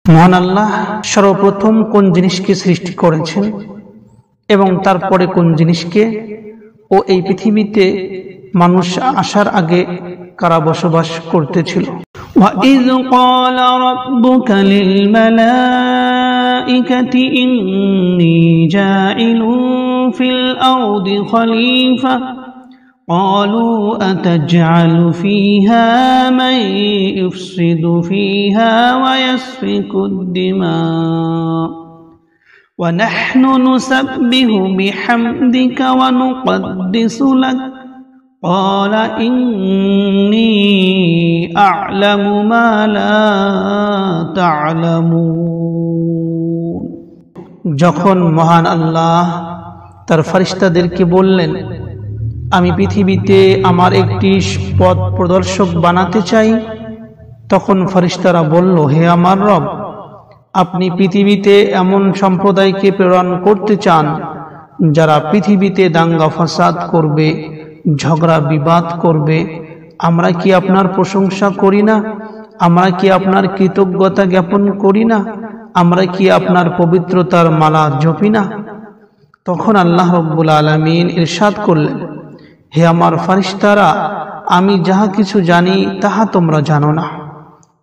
মহান আল্লাহ সর্বপ্রথম কোন জিনিসকে সৃষ্টি করেছেন এবং তারপরে কোন জিনিসকে ও এই পৃথিবীতে মানুষ আসার আগে কারা বসবাস করতেছিল। وَإِذْ قَالَ رَبُّكَ لِلْمَلَائِكَةِ إِنِّي جَاعِلٌ فِي الْأَرْضِ خَلِيفَةً قالوا أتجعل فيها من يفسد فيها ويسفك الدماء ونحن نسبح بحمدك ونقدس لك قال إني أعلم ما لا تعلمون। যখন মহান আল্লাহ তার ফেরেশতাদেরকে বললেন, আমি পৃথিবীতে আমার একটি পথ প্রদর্শক বানাতে চাই, তখন ফেরেশতারা বলল, হে আমার রব, আপনি পৃথিবীতে এমন সম্প্রদায়কে প্রেরণ করতে চান যারা পৃথিবীতে দাঙ্গা ফাসাদ করবে, ঝগড়া বিবাদ করবে। আমরা কি আপনার প্রশংসা করি না? আমরা কি আপনার কৃতজ্ঞতা জ্ঞাপন করি না? আমরা কি আপনার পবিত্রতার মালা জপি না? তখন আল্লাহ রাব্বুল আলামিন ইরশাদ করলেন, হে আমার ফেরেশতারা, আমি যাহা কিছু জানি তাহা তোমরা জানো না।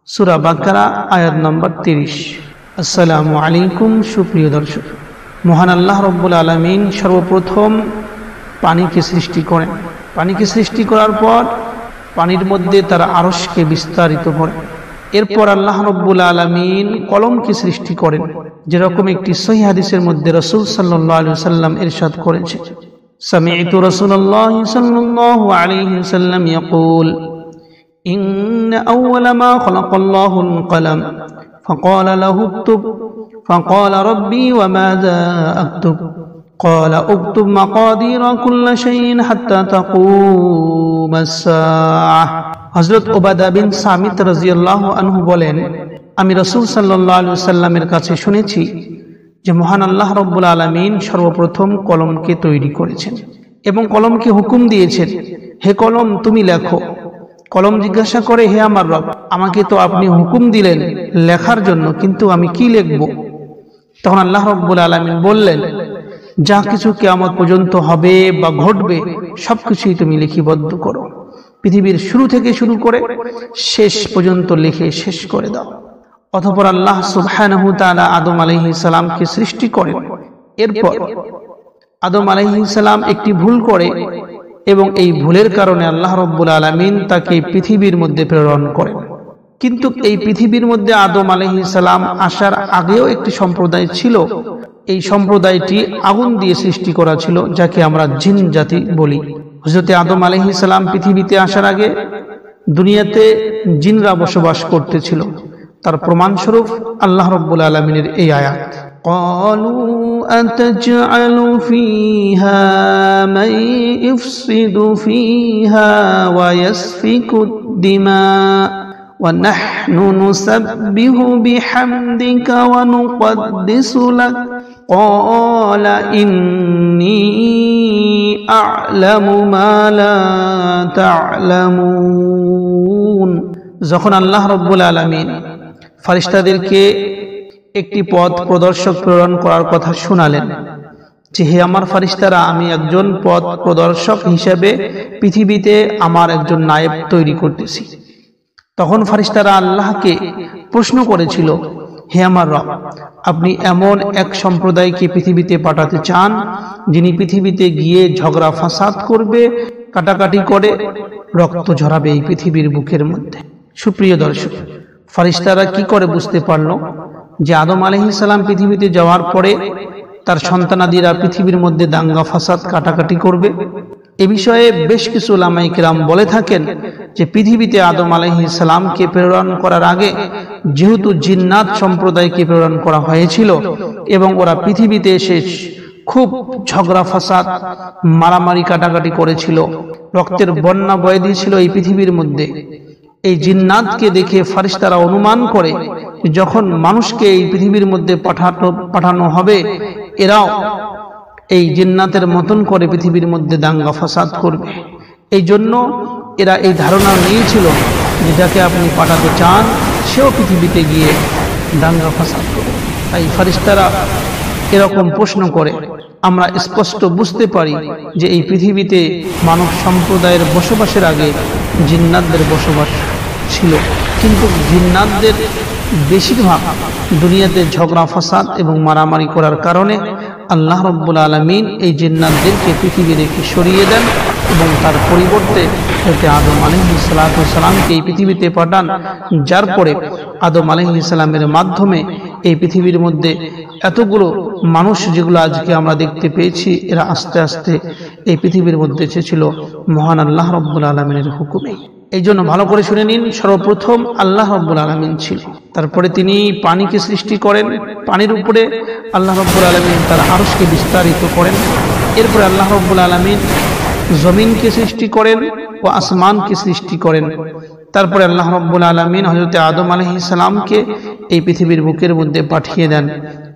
সূরা বাকারা আয়াত নম্বর 30। আসসালামু আলাইকুম। সুপ্রিয় দর্শক, মহান আল্লাহ রাব্বুল আলামিন সর্বপ্রথম পানিকে সৃষ্টি করেন। পানিকে সৃষ্টি করার পর পানির মধ্যে তার আরশকে বিস্তারিত করেন। এরপর আল্লাহ রাব্বুল আলামিন কলমকে সৃষ্টি করেন, যেরকম একটি সহিহ হাদিসের মধ্যে রাসূল সাল্লাল্লাহু আলাইহি ওয়াসাল্লাম ইরশাদ করেছেন, سمعت رسول الله صلى الله عليه وسلم يقول إن أول ما خلق الله القلم فقال له اكتب فقال ربي وماذا أكتب قال اكتب مقادير كل شيء حتى تقوم الساعة। হযরত উবাদা বিন সামিত রাদিয়াল্লাহু আনহু বলেন, আমি রাসূল সাল্লাল্লাহু আলাইহি ওয়াসাল্লামের কাছে শুনেছি যে মহান আল্লাহ রাব্বুল আলামিন সর্বপ্রথম কলমকে তৈরি করেছেন এবং কলমকে হুকুম দিয়েছেন, হে কলম তুমি লেখো। কলম জিজ্ঞাসা করে, হে আমার রব, আমাকে তো আপনি হুকুম দিলেন লেখার জন্য, কিন্তু আমি কি লিখব? তখন আল্লাহ রাব্বুল আলামিন বললেন, যা কিছু কিয়ামত পর্যন্ত হবে বা ঘটবে সবকিছুই তুমি লিপিবদ্ধ করো, পৃথিবীর শুরু থেকে শুরু করে শেষ পর্যন্ত লিখে শেষ করে দাও। অতঃপর আল্লাহ সুবহানাহু ওয়া তাআলা আদম আলাইহিস সালামকে সৃষ্টি করেন। এরপর আদম আলাইহিস সালাম একটি ভুল করে এবং এই ভুলের কারণে আল্লাহ রাব্বুল আলামিন তাকে পৃথিবীর মধ্যে প্রেরণ করেন। কিন্তু এই পৃথিবীর মধ্যে আদম আলাইহিস সালাম আসার আগেও একটি সম্প্রদায় ছিল। এই সম্প্রদায়টি আগুন দিয়ে সৃষ্টি করা ছিল, যাকে আমরা জিন জাতি বলি। হযরত আদম আলাইহিস সালাম পৃথিবীতে আসার আগে দুনিয়াতে জিনরা বসবাস করতেছিল। তার প্রমাণস্বরূপ আল্লাহ রাব্বুল আলামিনের এই আয়াত, ক্বালু আতাজআলু ফীহা মান ইফসিদু ফীহা ওয়া ইয়াসফিকুদ দিমা ওয়া নাহনু নুসাব্বিহু বিহামদিকা ওয়া নুকদ্দিসু লাক ক্বালা ইন্নী আ'লামু মা লা তা'লামুন। যখন আল্লাহ রাব্বুল আলামিন ফেরেশতাদেরকে একটি পথ প্রদর্শক প্রেরণ করার কথা শোনালেন, যে হে আমার ফেরেশতারা, আমি একজন পথ প্রদর্শক হিসেবে পৃথিবীতে আমার একজন নায়েব তৈরি করতেছি। তখন ফেরেশতারা আল্লাহকে প্রশ্ন করেছিল, হে আমার রব, আপনি এমন এক সম্প্রদায়কে পৃথিবীতে পাঠাতে চান যিনি পৃথিবীতে গিয়ে ঝগড়া ফাসাদ করবে, কাটাকাটি করে রক্ত ঝরাবে এই পৃথিবীর বুকের মধ্যে। সুপ্রিয় দর্শক, ফেরেশতারা কি করে বুঝতে পারলো যে আদম আলাইহিস সালাম পৃথিবীতে যাওয়ার পরে তার সন্তানাদিরা পৃথিবীর মধ্যে দাঙ্গা ফাসাদ কাটাকাটি করবে? এ বিষয়ে বেশ কিছু উলামায়ে কিরাম বলে থাকেন যে পৃথিবীতে আদম আলাইহিস সালামকে প্রেরণ করার আগে যেহেতু জিন্নাত সম্প্রদায়কে প্রেরণ করা হয়েছিল এবং ওরা পৃথিবীতে এসে খুব ঝগড়া ফাসাদ মারামারি কাটাকাটি করেছিল, রক্তের বন্যা বয়ে দিয়েছিল এই পৃথিবীর মধ্যে, এই জিন্নাতকে দেখে ফেরেশতারা অনুমান করে যখন মানুষকে এই পৃথিবীর মধ্যে পাঠানো হবে, এরাও এই জিন্নাতের মতন করে পৃথিবীর মধ্যে দাঙ্গা ফাসাদ করবে। এই জন্য এরা এই ধারণা নিয়েছিল যে যাকে আপনি পাঠাতে চান সেও পৃথিবীতে গিয়ে দাঙ্গা ফাসাদ করবে। তাই ফেরেশতারা এরকম প্রশ্ন করে। আমরা স্পষ্ট বুঝতে পারি যে এই পৃথিবীতে মানব সম্প্রদায়ের বসবাসের আগে জিন্নাতদের বসবাস ছিল, কিন্তু জিন্নাতদের বেশিরভাগ দুনিয়াতে ঝগড়া ফাসাদ এবং মারামারি করার কারণে আল্লাহ রাব্বুল আলামিন এই জিন্নাতদেরকে পৃথিবী থেকে সরিয়ে দেন এবং তার পরিবর্তে হতে আদম আলাইহিস সালামকে এই পৃথিবীতে পাঠান, যার পরে আদম আলাইহিস সালামের মাধ্যমে এই পৃথিবীর মধ্যে এতগুলো মানুষ যেগুলো আজকে আমরা দেখতে পেয়েছি, এরা আস্তে আস্তে এই পৃথিবীর মধ্যে এসেছিল মহান আল্লাহ রাব্বুল আলামিনের হুকুমে। এই জন্য ভালো করে শুনে নিন, সর্বপ্রথম আল্লাহ রাব্বুল আলামিন ছিল, তারপরে তিনি পানিকে সৃষ্টি করেন, পানির উপরে আল্লাহ রাব্বুল আলামিন তার আরশকে বিস্তারিত করেন, এরপরে আল্লাহ রাব্বুল আলামিন জমিনকে সৃষ্টি করেন ও আসমানকে সৃষ্টি করেন, তারপরে আল্লাহ রাব্বুল আলামিন হযরত আদম আলাইহিস সালামকে এই পৃথিবীর বুকের মধ্যে পাঠিয়ে দেন।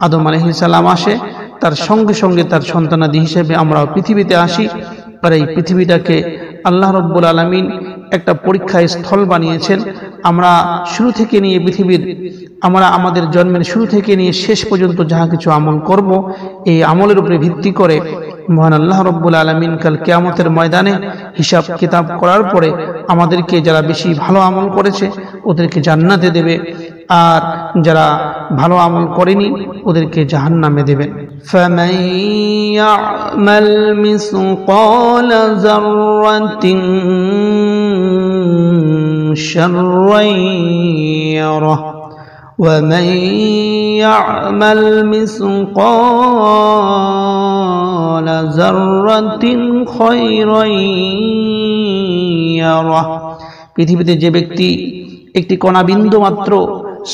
আদম আলাইহিস সালাম আসে, তার সঙ্গে সঙ্গে তার সন্তানাদি হিসেবে আমরাও পৃথিবীতে আসি। আর এই পৃথিবীটাকে আল্লাহ রাব্বুল আলামিন একটা পরীক্ষা স্থল বানিয়েছেন। আমরা শুরু থেকে নিয়ে পৃথিবীর আমরা আমাদের জন্মের শুরু থেকে নিয়ে শেষ পর্যন্ত যাহা কিছু আমল করব, এই আমলের উপরে ভিত্তি করে মহান আল্লাহ রাব্বুল আলামিন কাল কিয়ামতের ময়দানে হিসাব কিতাব করার পরে আমাদেরকে যারা বেশি ভালো আমল করেছে ওদেরকে জান্নাতে দেবে, আর যারা ভালো আমল করেনি ওদেরকে জাহান্নামে দেবেন। ফামান ইয়ামাল মিসকালা যাররাতিন শাররান ইয়ারাহ ওয়া মান ইয়ামাল মিসকালা যাররাতিন খায়রান ইয়ারাহ। পৃথিবীতে যে ব্যক্তি একটি কণা বিন্দু মাত্র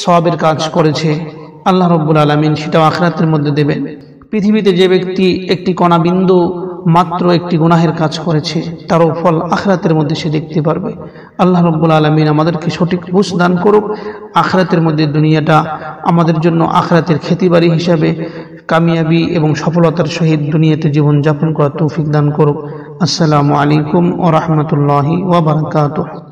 সওয়াবের কাজ করেছে, আল্লাহ রাব্বুল আলামিন সেটাও আখিরাতের মধ্যে দেবেন। পৃথিবীতে যে ব্যক্তি একটি কণা বিন্দু মাত্র একটি গুনাহের কাজ করেছে, তারও ফল আখিরাতের মধ্যে সে দেখতে পারবে। আল্লাহ রাব্বুল আলামিন আমাদেরকে সঠিক বুঝ দান করুক, আখিরাতের মধ্যে দুনিয়াটা আমাদের জন্য আখিরাতের খেতিবাড়ি হিসাবে কামিয়াবি এবং সফলতার সহিত দুনিয়াতে জীবন যাপন করার তৌফিক দান করুক। আসসালামু আলাইকুম ওয়া রাহমাতুল্লাহি ওয়া বারাকাতুহু।